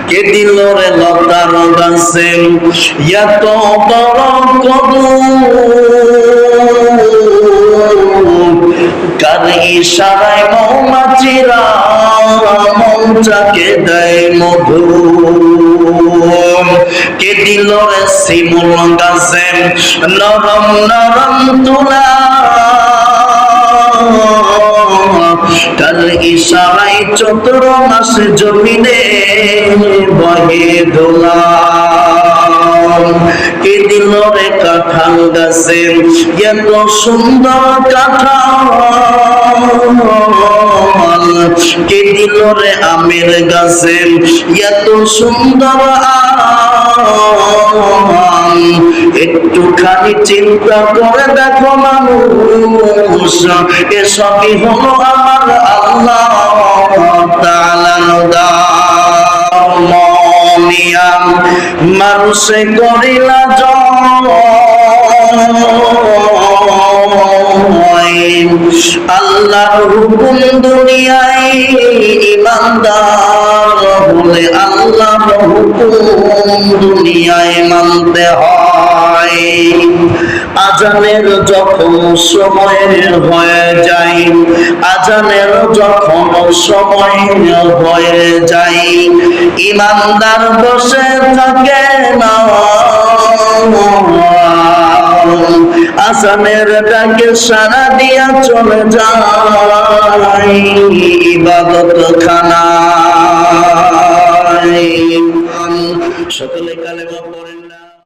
কে দিল রে লতার গাছে এত বড় কদম, কার ইশারায় মৌমাছিরা মৌচাকে দেয় মধু। কে দিল রে শিমুল গাছে নরম নরম তুলা, কার ইশারায় চৈত্র মাসে জমিনে বহে দোলা। কে দিল রে কাঁঠাল গাছে এত সুন্দর কাঁঠাল, কে দিল রে আমের গাছে এত সুন্দর আম। একটুখানি চিন্তা করে দেখো মানুষ, এসবই হলো আমার আল্লাহ তাআলার দান। নিয়াম মানুষে করিলা জয়, আল্লাহর হুকুম দুনিয়ায় ইমানদার হলে আল্লাহর হুকুম দুনিয়ায় মানতে হয়। আজানের যখন সময় হয়ে যায়, আজানের যখন সময় হয়ে যায়, ইমানদার বসে থাকে না, আজানের ডাকে সাড়া দিয়া চলে যায় ইবাদত খানায়। সকলে কালেমা পড়ে।